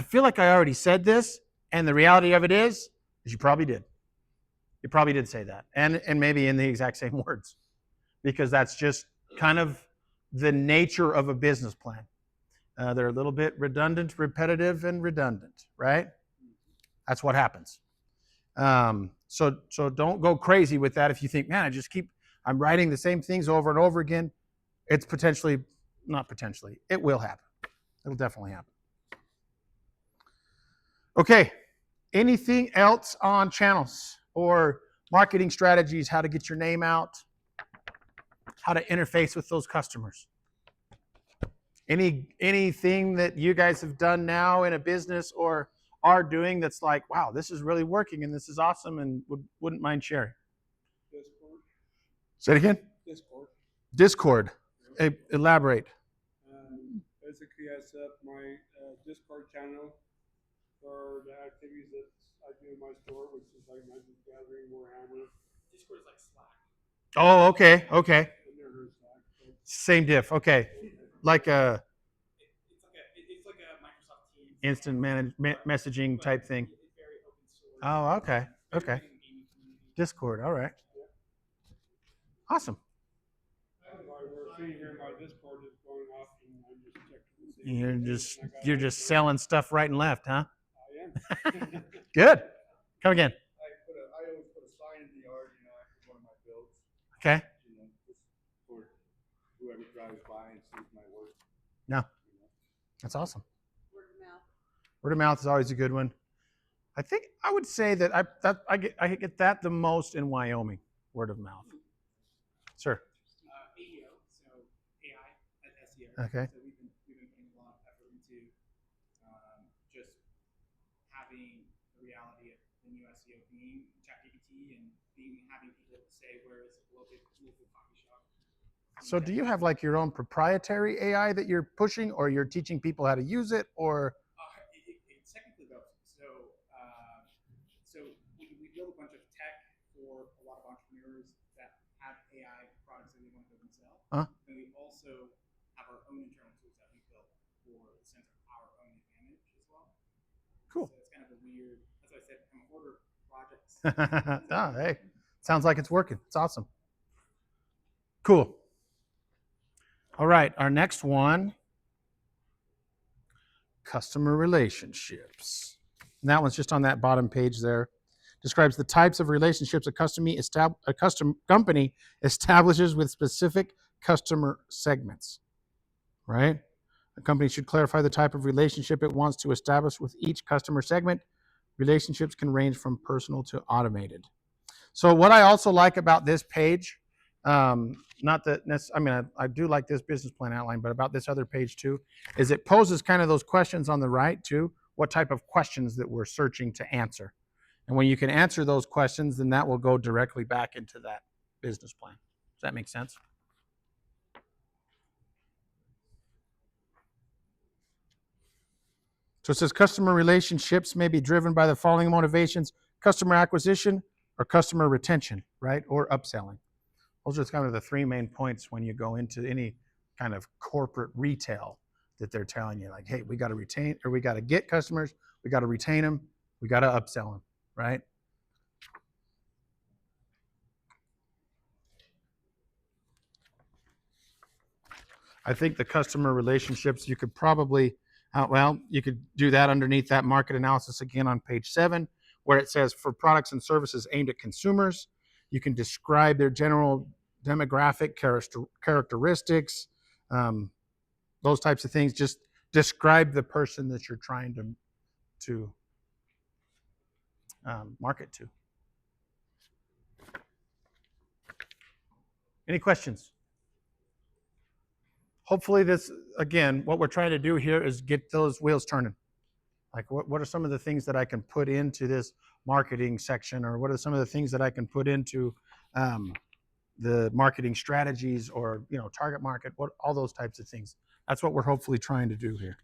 [SPEAKER 1] feel like I already said this, and the reality of it is you probably did. You probably did say that, and maybe in the exact same words, because that's just kind of the nature of a business plan. They're a little bit redundant, repetitive, and redundant, right? That's what happens. So don't go crazy with that if you think, man, I'm writing the same things over and over again. It's not potentially, it will happen. It'll definitely happen. Okay, anything else on channels or marketing strategies, how to get your name out, how to interface with those customers? Anything that you guys have done now in a business or are doing that's like, wow, this is really working and this is awesome and wouldn't mind sharing?
[SPEAKER 6] Discord.
[SPEAKER 1] Say it again.
[SPEAKER 6] Discord.
[SPEAKER 1] Discord. Elaborate.
[SPEAKER 6] Basically, I set up my Discord channel for the activities that I do in my store, which is like Magic Gathering, Warhammer.
[SPEAKER 2] Discord is like Slack.
[SPEAKER 1] Oh, okay.
[SPEAKER 6] I've never heard Slack. So
[SPEAKER 1] Same diff. Okay. Like a
[SPEAKER 2] It's like a Microsoft Teams
[SPEAKER 1] instant messaging
[SPEAKER 2] but
[SPEAKER 1] type thing.
[SPEAKER 2] It's very open source.
[SPEAKER 1] Oh, okay.
[SPEAKER 2] Very
[SPEAKER 1] Okay.
[SPEAKER 2] big in gaming community.
[SPEAKER 1] Discord. All right. Awesome.
[SPEAKER 6] we're seeing here my Discord is going off, and I just checked.
[SPEAKER 1] You're just selling stuff right and left, huh?
[SPEAKER 6] I am.
[SPEAKER 1] Good. Come again.
[SPEAKER 6] I always put a sign in the yard, after one of my builds.
[SPEAKER 1] Okay. Yeah, that's awesome.
[SPEAKER 4] Word of mouth.
[SPEAKER 1] Word of mouth is always a good one. I think I would say that I get that the most in Wyoming. Word of mouth. Sir.
[SPEAKER 2] AEO, so AI as SEO.
[SPEAKER 1] Okay.
[SPEAKER 2] So we've been putting a lot of effort into just having the reality of the new SEO being ChatGPT and having people say where is a local coffee shop.
[SPEAKER 1] So do you have like your own proprietary AI that you're pushing, or you're teaching people how to use it, or?
[SPEAKER 2] It's technically both. So we build a bunch of tech for a lot of entrepreneurs that have AI products that they want to build themselves.
[SPEAKER 1] Huh?
[SPEAKER 2] And we also have our own internal tools that we built for the sense of our own advantage as well.
[SPEAKER 1] Cool.
[SPEAKER 2] So it's kind of a weird, as I said, I'm a hoarder of projects.
[SPEAKER 1] Oh, hey, sounds like it's working. It's awesome. Cool. All right, our next one, customer relationships. And that one's just on that bottom page there. Describes the types of relationships a custom company establishes with specific customer segments, right? A company should clarify the type of relationship it wants to establish with each customer segment. Relationships can range from personal to automated. So what I also like about this page, not that I mean, I do like this business plan outline, but about this other page too, is it poses kind of those questions on the right too, what type of questions that we're searching to answer. And when you can answer those questions, then that will go directly back into that business plan. Does that make sense? So it says customer relationships may be driven by the following motivations: customer acquisition or customer retention, right? Or upselling. Those are kind of the three main points when you go into any kind of corporate retail that they're telling you, like, hey, we got to retain, or we got to get customers, we got to retain them, we got to upsell them, right? I think the customer relationships, you could probably, you could do that underneath that market analysis again on page 7, where it says for products and services aimed at consumers, you can describe their general demographic characteristics, those types of things. Just describe the person that you're trying to market to. Any questions? Hopefully this, again, what we're trying to do here is get those wheels turning. Like what are some of the things that I can put into this marketing section, or what are some of the things that I can put into the marketing strategies, or target market, all those types of things. That's what we're hopefully trying to do here.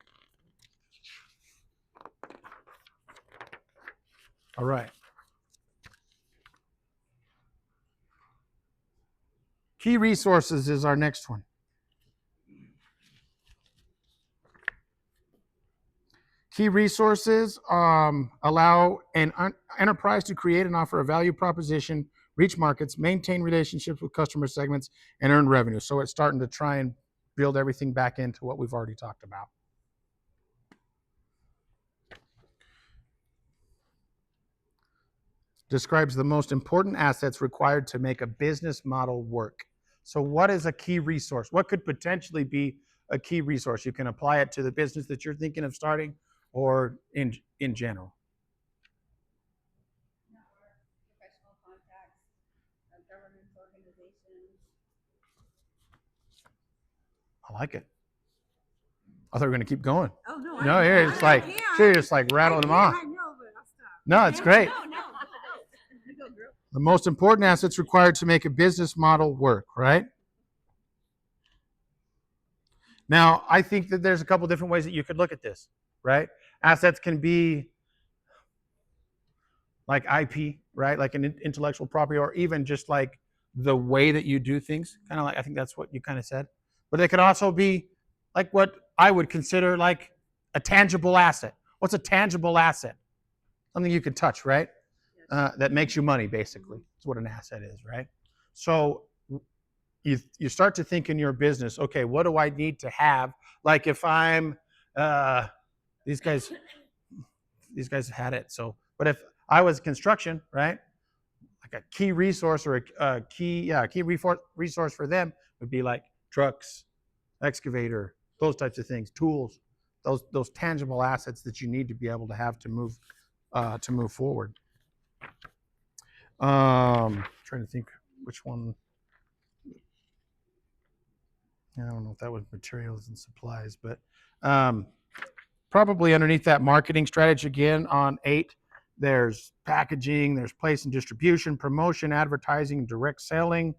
[SPEAKER 1] All right. Key resources is our next one. Key resources allow an enterprise to create and offer a value proposition, reach markets, maintain relationships with customer segments, and earn revenue. So it's starting to try and build everything back into what we've already talked about. Describes the most important assets required to make a business model work. So what is a key resource? What could potentially be a key resource? You can apply it to the business that you're thinking of starting, or in general.
[SPEAKER 3] Network, professional contacts, government organizations.
[SPEAKER 1] I like it. I thought we were going to keep going.
[SPEAKER 3] Oh no!
[SPEAKER 1] No, you're just like, you're just like rattling them off.
[SPEAKER 3] I know, but I'll stop.
[SPEAKER 1] No, it's great.
[SPEAKER 3] No. You go, girl.
[SPEAKER 1] The most important assets required to make a business model work, right? Now, I think that there's a couple different ways that you could look at this, right? Assets can be like IP, right? Like an intellectual property, or even just like the way that you do things. Kind of like, I think that's what you kind of said. But they could also be like what I would consider like a tangible asset. What's a tangible asset? Something you can touch, right? That makes you money, basically. That's what an asset is, right? So you start to think in your business, okay, what do I need to have? Like if I'm, these guys had it. So, but if I was construction, right? Like a key resource, or a key resource for them would be like trucks, excavator, those types of things, tools, those tangible assets that you need to be able to have to move forward. Trying to think which one. I don't know if that was materials and supplies, but probably underneath that marketing strategy again on 8, there's packaging, there's place and distribution, promotion, advertising, direct selling,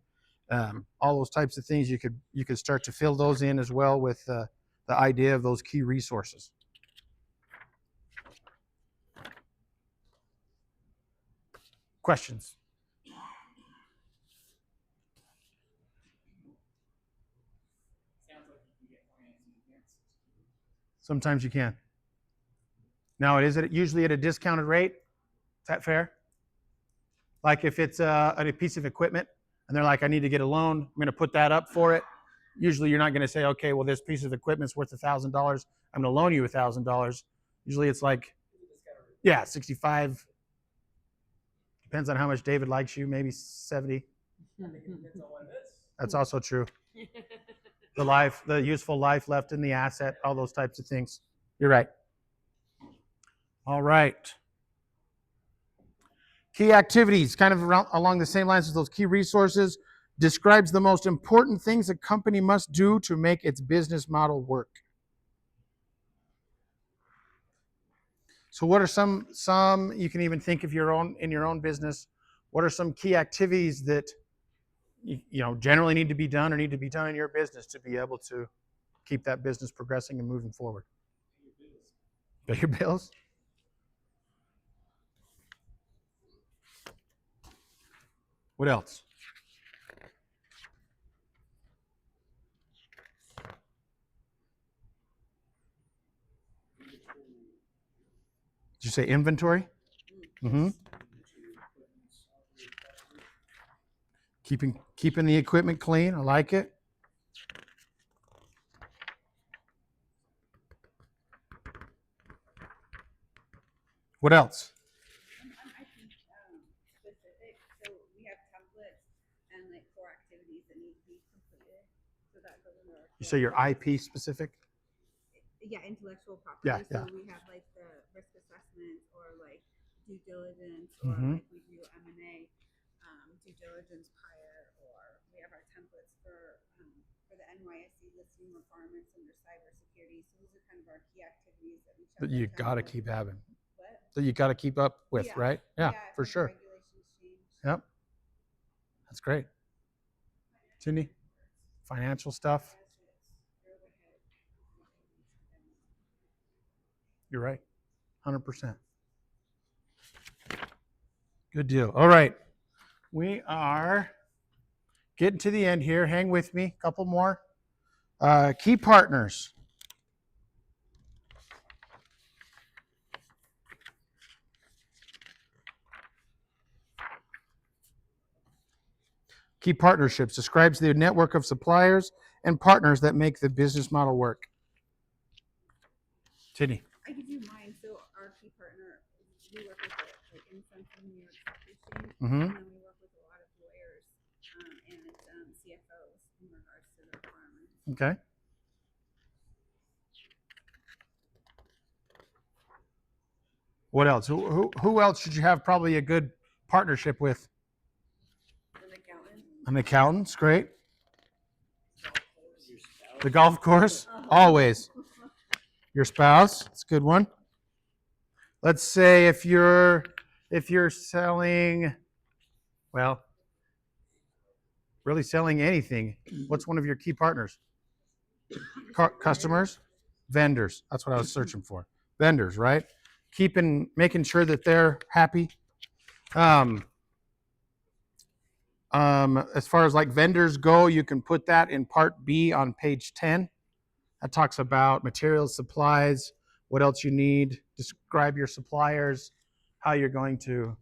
[SPEAKER 1] all those types of things. You could start to fill those in as well with the idea of those key resources. Questions?
[SPEAKER 2] Sounds like you can get financing against.
[SPEAKER 1] Sometimes you can. Now, is it usually at a discounted rate? Is that fair? Like if it's a piece of equipment and they're like, I need to get a loan, I'm going to put that up for it. Usually you're not going to say, okay, well, this piece of equipment's worth $1,000. I'm going to loan you $1,000. Usually it's like, yeah, 65. Depends on how much David likes you, maybe 70. That's also true. The useful life left in the asset, all those types of things. You're right. All right. Key activities, kind of along the same lines as those key resources, describes the most important things a company must do to make its business model work. So what are some you can even think of in your own business, what are some key activities that generally need to be done or need to be done in your business to be able to keep that business progressing and moving forward? Pay your bills. What else? Did you say inventory? Mm-hmm. Keeping the equipment clean. I like it. What else?
[SPEAKER 3] I think specific. So we have templates and like core activities that need to be completed. So that goes into our.
[SPEAKER 1] You say your IP specific?
[SPEAKER 3] Yeah, intellectual property.
[SPEAKER 1] Yeah, yeah.
[SPEAKER 3] So we have like the risk assessment or like due diligence or
[SPEAKER 1] Mm-hmm.
[SPEAKER 3] like we do M&A, due diligence prior, or we have our templates for the NYSE listing requirements under cybersecurity. So those are kind of our key activities that we check.
[SPEAKER 1] That you got to keep having.
[SPEAKER 3] What?
[SPEAKER 1] That you got to keep up with,
[SPEAKER 3] Yeah.
[SPEAKER 1] right? Yeah, for
[SPEAKER 3] as the
[SPEAKER 1] sure.
[SPEAKER 3] regulations change.
[SPEAKER 1] Yep. That's great. Cindy? Financial stuff? You're right. 100%. Good deal. All right. We are getting to the end here. Hang with me. A couple more. Key partners. Key partnerships describes the network of suppliers and partners that make the business model work. Sydney.
[SPEAKER 3] I could do mine. So our key partner, we work with like in Central New York Stock Exchange,
[SPEAKER 1] Mm-hmm.
[SPEAKER 3] and then we work with a lot of lawyers and CFOs in regards to the requirements.
[SPEAKER 1] Okay. What else? Who else should you have probably a good partnership with?
[SPEAKER 4] An accountant.
[SPEAKER 1] An accountant's great. The golf course, always. Your spouse, it's a good one. Let's say if you're selling, well, really selling anything, what's one of your key partners? Customers, vendors. That's what I was searching for. Vendors, right? Making sure that they're happy. As far as like vendors go, you can put that in part B on page 10. That talks about materials, supplies, what else you need, describe your suppliers, how you're going to,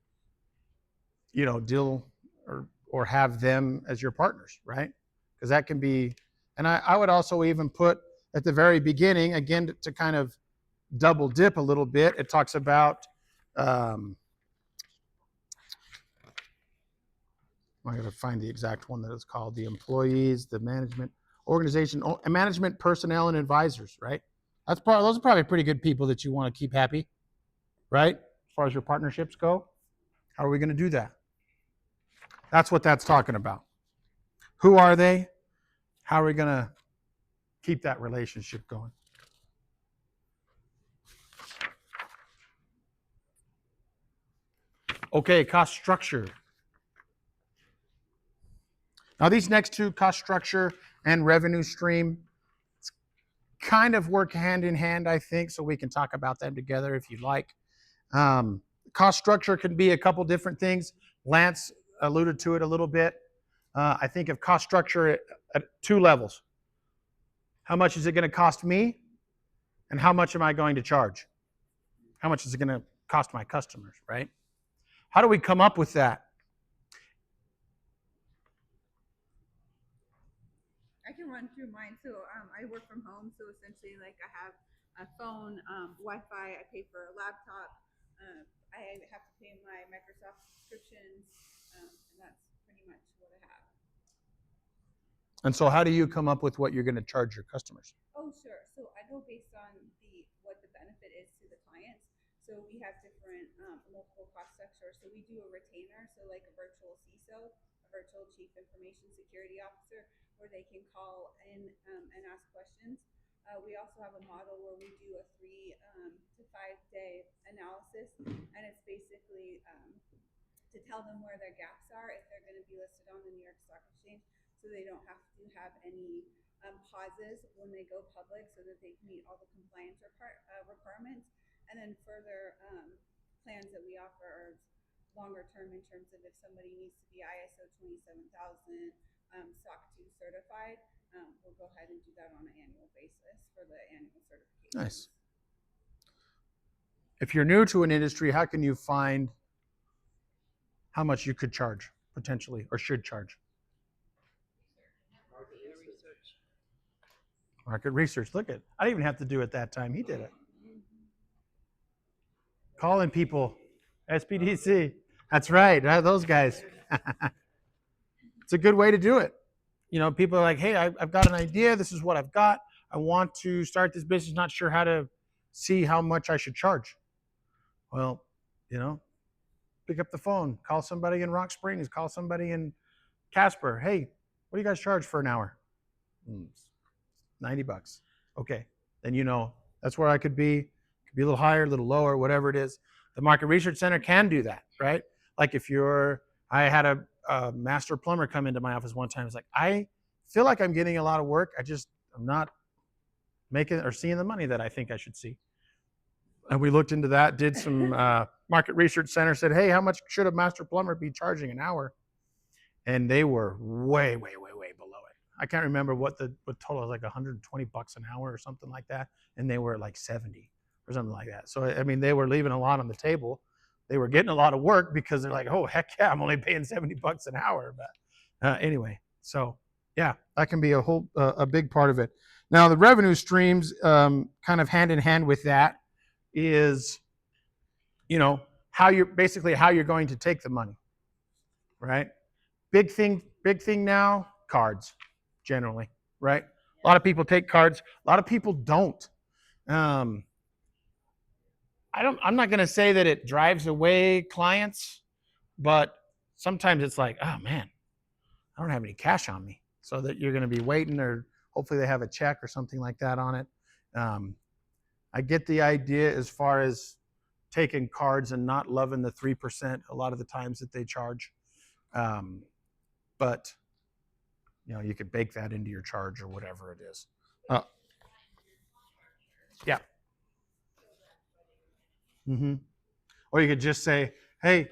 [SPEAKER 1] deal or have them as your partners, right? Because that can be, and I would also even put at the very beginning, again, to kind of double dip a little bit, it talks about, I got to find the exact one that it's called, the employees, the management, organization, management, personnel, and advisors, right? Those are probably pretty good people that you want to keep happy, right? As far as your partnerships go. How are we going to do that? That's what that's talking about. Who are they? How are we going to keep that relationship going? Okay, cost structure. Now, these next two, cost structure and revenue stream, kind of work hand in hand, I think, so we can talk about them together if you'd like. Cost structure can be a couple different things. Lance alluded to it a little bit. I think of cost structure at two levels. How much is it going to cost me? And how much am I going to charge? How much is it going to cost my customers, right? How do we come up with that?
[SPEAKER 3] I can run through mine. So I work from home. So essentially, like I have a phone, Wi-Fi. I pay for a laptop. I have to pay my Microsoft subscriptions, and that's pretty much what I have.
[SPEAKER 1] And so how do you come up with what you're going to charge your customers?
[SPEAKER 3] Oh, sure. So I go based on what the benefit is to the clients. So we have different multiple cost structures. So we do a retainer, so like a virtual CISO, a virtual Chief Information Security Officer, where they can call in and ask questions. We also have a model where we do a 3 to 5 day analysis, and it's basically to tell them where their gaps are if they're going to be listed on the New York Stock Exchange, so they don't have to have any pauses when they go public, so that they can meet all the compliance requirements. And then further plans that we offer are longer term in terms of if somebody needs to be ISO 27000 SOC 2 certified, we'll go ahead and do that on an annual basis for the annual certification.
[SPEAKER 1] Nice. If you're new to an industry, how can you find how much you could charge potentially or should charge? Market research. Look at, I didn't even have to do it that time. He did it. Calling people, SPDC. That's right. Those guys. It's a good way to do it. You know, people are like, hey, I've got an idea. This is what I've got. I want to start this business, not sure how to see how much I should charge. Well, you know, pick up the phone, call somebody in Rock Springs, call somebody in Casper. Hey, what do you guys charge for an hour? $90. Okay. Then you know that's where I could be. Could be a little higher, a little lower, whatever it is. The Market Research Center can do that, right? Like I had a master plumber come into my office one time. It's like, I feel like I'm getting a lot of work. I'm not making or seeing the money that I think I should see. And we looked into that, did some Market Research Center, said, hey, how much should a master plumber be charging an hour? And they were way below it. I can't remember what total was, like $120 an hour or something like that. And they were like 70 or something like that. So, I mean, they were leaving a lot on the table. They were getting a lot of work because they're like, oh, heck yeah, I'm only paying $70 an hour. But anyway, so yeah, that can be a big part of it. Now, the revenue streams kind of hand in hand with that is, you know, how you're going to take the money, right? Big thing now, cards, generally, right? A lot of people take cards. A lot of people don't. I'm not going to say that it drives away clients, but sometimes it's like, oh man, I don't have any cash on me, so that you're going to be waiting, or hopefully they have a check or something like that on it. I get the idea as far as taking cards and not loving the 3% a lot of the times that they charge. But you know, you could bake that into your charge or whatever it is. Yeah. Or you could just say, hey,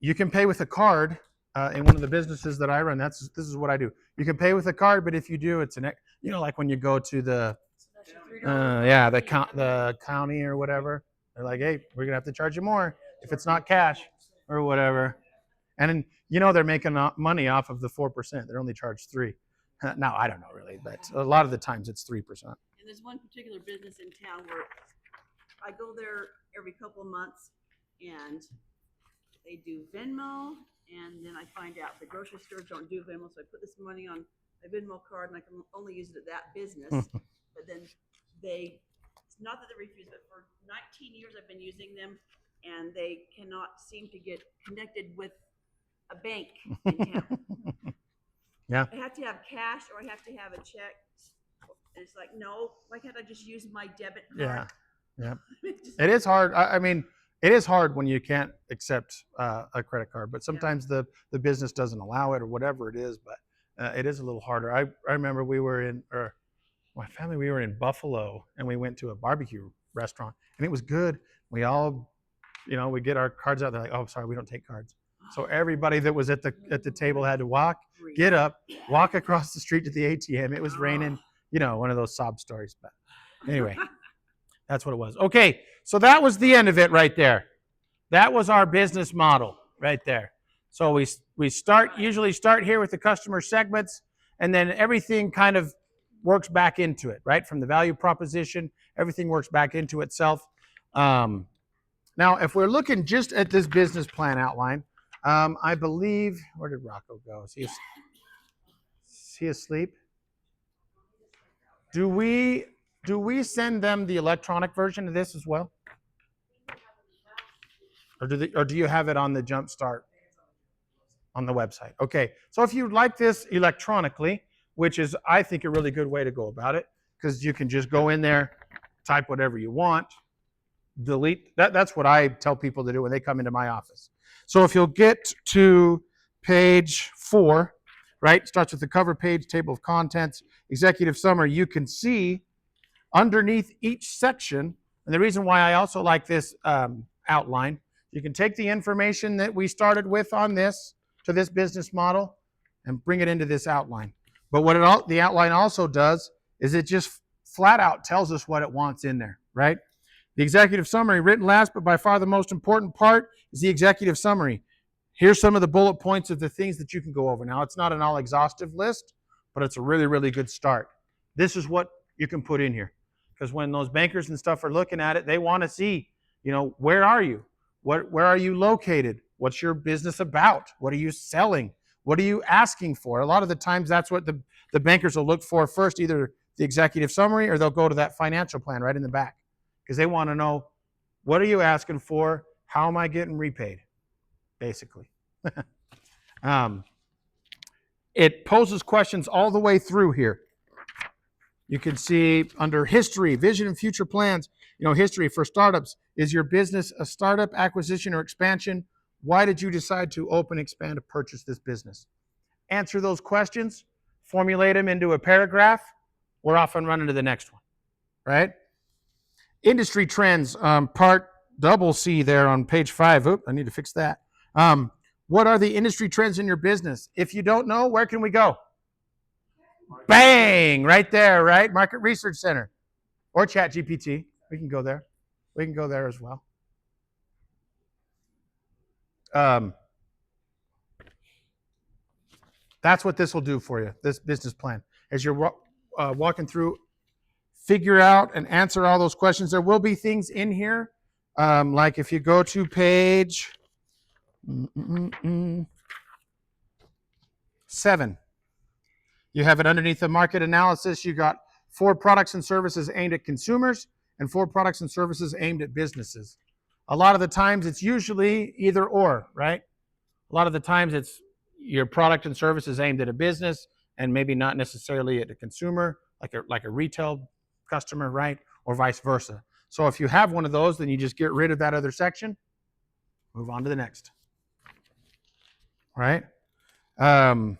[SPEAKER 1] you can pay with a card. In one of the businesses that I run, this is what I do. You can pay with a card, but if you do, it's like when you go to the the county or whatever, they're like, hey, we're gonna have to charge you more if it's not cash or whatever. And they're making money off of the 4%. They're only charged 3%. Now I don't know really, but a lot of the times it's 3%.
[SPEAKER 4] And there's one particular business in town where I go there every couple of months, and they do Venmo, and then I find out the grocery stores don't do Venmo, so I put this money on my Venmo card and I can only use it at that business. But then it's not that they refuse, but for 19 years I've been using them and they cannot seem to get connected with a bank in town.
[SPEAKER 1] Yeah.
[SPEAKER 4] I have to have cash or I have to have a check. It's like, no, why can't I just use my debit card?
[SPEAKER 1] Yeah. It is hard. I mean, it is hard when you can't accept a credit card, but sometimes the business doesn't allow it or whatever it is, but it is a little harder. I remember we were in Buffalo and we went to a barbecue restaurant and it was good. We all, we get our cards out. They're like, oh, sorry, we don't take cards. So everybody that was at the table had to get up, walk across the street to the ATM. It was raining, one of those sob stories. But anyway, that's what it was. Okay, so that was the end of it right there. That was our business model right there. So we usually start here with the customer segments, and then everything kind of works back into it, right? From the value proposition, everything works back into itself. Now, if we're looking just at this business plan outline, I believe, where did Rocco go? Is he asleep? Do we send them the electronic version of this as well? Or do you have it on the Jumpstart on the website? Okay, so if you like this electronically, which is, I think, a really good way to go about it, because you can just go in there, type whatever you want, delete. That's what I tell people to do when they come into my office. So if you'll get to page 4, right, starts with the cover page, table of contents, executive summary, you can see underneath each section, and the reason why I also like this outline, you can take the information that we started with on this to this business model and bring it into this outline. But what the outline also does is it just flat out tells us what it wants in there, right? The executive summary, written last but by far the most important part, is the executive summary. Here's some of the bullet points of the things that you can go over. Now, it's not an all-exhaustive list, but it's a really, really good start. This is what you can put in here. Because when those bankers and stuff are looking at it, they want to see, where are you? Where are you located? What's your business about? What are you selling? What are you asking for? A lot of the times that's what the bankers will look for first, either the executive summary or they'll go to that financial plan right in the back. Because they want to know, what are you asking for? How am I getting repaid? Basically. It poses questions all the way through here. You can see under history, vision and future plans, history for startups. Is your business a startup, acquisition, or expansion? Why did you decide to open, expand, or purchase this business? Answer those questions, formulate them into a paragraph. We're off and running to the next one, right? Industry trends, part C there on page 5. Oop, I need to fix that. What are the industry trends in your business? If you don't know, where can we go? Bang, right there, right? Market Research Center or ChatGPT. We can go there. We can go there as well. That's what this will do for you, this business plan. As you're walking through, figure out and answer all those questions. There will be things in here, like if you go to page 7, you have it underneath the market analysis. You got 4 products and services aimed at consumers and 4 products and services aimed at businesses. A lot of the times it's usually either or, right? A lot of the times it's your product and service is aimed at a business and maybe not necessarily at a consumer, like a retail customer, right? Or vice versa. So if you have one of those, then you just get rid of that other section, move on to the next. Right? One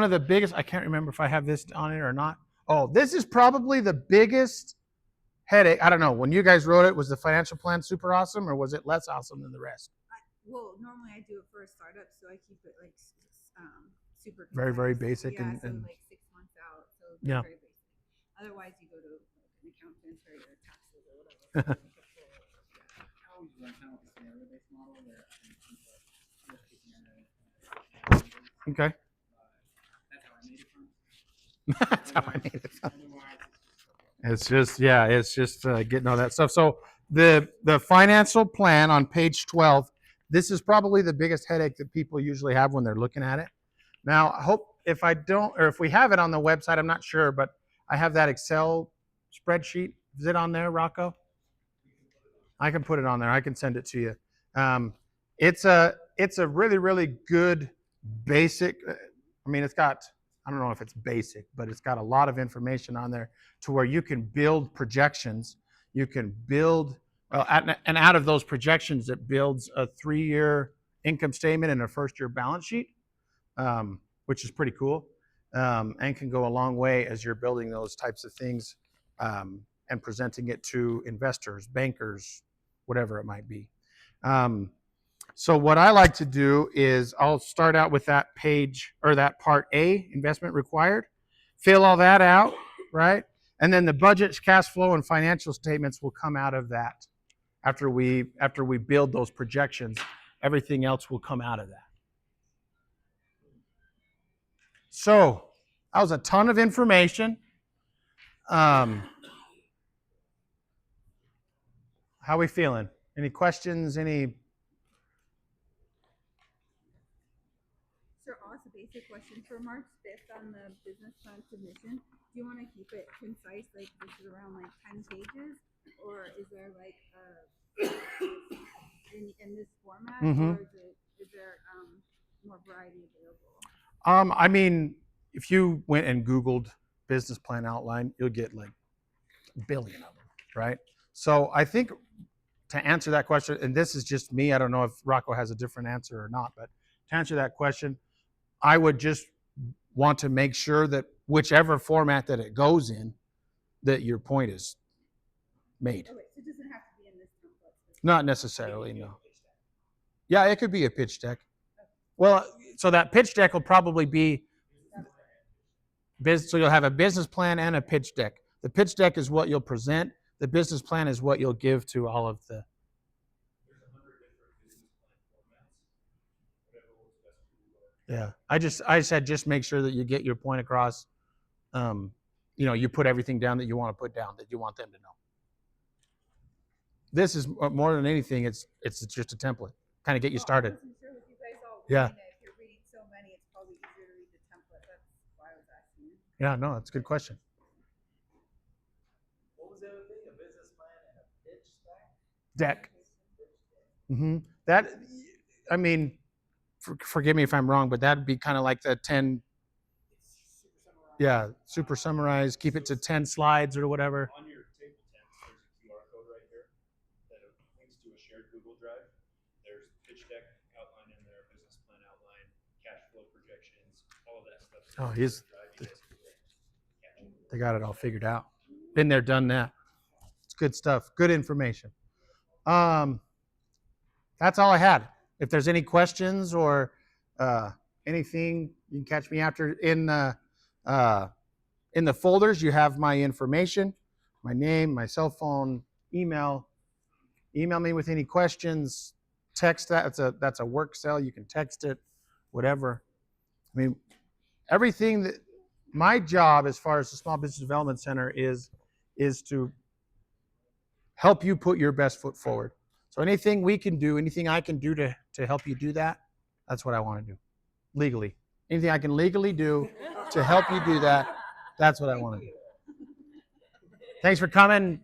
[SPEAKER 1] of the biggest, I can't remember if I have this on it or not. Oh, this is probably the biggest headache. I don't know. When you guys wrote it, was the financial plan super awesome or was it less awesome than the rest?
[SPEAKER 3] Well, normally I do it for a startup, so I keep it like super
[SPEAKER 1] Very, very
[SPEAKER 3] concise.
[SPEAKER 1] basic.
[SPEAKER 3] Yeah,
[SPEAKER 1] and
[SPEAKER 3] so like 6 months out. So
[SPEAKER 1] Yeah.
[SPEAKER 3] very basic. Otherwise, you go to an accountant or your taxes or whatever.
[SPEAKER 2] I always run kind of a scenario-based model where I can keep a worst case scenario.
[SPEAKER 1] Okay.
[SPEAKER 2] That's how I made it from.
[SPEAKER 1] That's how I made it.
[SPEAKER 2] Otherwise,
[SPEAKER 1] It's just getting all that stuff. So the financial plan on page 12, this is probably the biggest headache that people usually have when they're looking at it. Now, I hope if I don't, or if we have it on the website, I'm not sure, but I have that Excel spreadsheet. Is it on there, Rocco? I can put it on there. I can send it to you. It's a really, really good basic. I mean, it's got, I don't know if it's basic, but it's got a lot of information on there to where you can build projections. You can build, and out of those projections, it builds a 3-year income statement and a first-year balance sheet, which is pretty cool, and can go a long way as you're building those types of things and presenting it to investors, bankers, whatever it might be. So what I like to do is I'll start out with that page or that part A, investment required, fill all that out, right? And then the budgets, cash flow, and financial statements will come out of that. After we build those projections, everything else will come out of that. So that was a ton of information. How are we feeling? Any questions? Any?
[SPEAKER 3] So I'll ask a basic question. For March 5th on the business plan submission, do you want to keep it concise, like this is around like 10 pages? Or is there like in this format, or is there more variety available?
[SPEAKER 1] I mean, if you went and Googled business plan outline, you'll get like a billion of them, right? So I think to answer that question, and this is just me, I don't know if Rocco has a different answer or not, but to answer that question, I would just want to make sure that whichever format that it goes in, that your point is made.
[SPEAKER 3] Okay, so it doesn't have to be in this template.
[SPEAKER 1] Not necessarily, no. Yeah, it could be a pitch deck. Well, so that pitch deck will probably be so you'll have a business plan and a pitch deck. The pitch deck is what you'll present. The business plan is what you'll give to all of the. Yeah, I said just make sure that you get your point across. You put everything down that you want to put down, that you want them to know. This is more than anything, it's just a template, kind of get you started.
[SPEAKER 3] I wasn't sure with you guys all
[SPEAKER 1] Yeah.
[SPEAKER 3] reading it. If you're reading so many, it's probably easier to read the template. That's why I was asking.
[SPEAKER 1] Yeah, no, that's a good question.
[SPEAKER 7] What was the other thing? A business plan and a pitch
[SPEAKER 1] Deck. That, I mean, forgive me if I'm wrong, but that'd be kind of like the 10. Yeah, super summarize, keep it to 10 slides or whatever.
[SPEAKER 8] On your table 10, there's a QR code right here that links to a shared Google Drive. There's pitch deck outline in there, business plan outline, cash flow projections, all of that stuff.
[SPEAKER 1] Oh, they got it all figured out. Been there, done that. It's good stuff. Good information. That's all I had. If there's any questions or anything, you can catch me after in the folders. You have my information, my name, my cell phone, email. Email me with any questions. Text that. That's a work cell. You can text it, whatever. I mean, everything that my job as far as the Small Business Development Center is to help you put your best foot forward. So anything we can do, anything I can do to help you do that, that's what I want to do. Legally. Anything I can legally do to help you do that, that's what I want to do. Thanks for coming.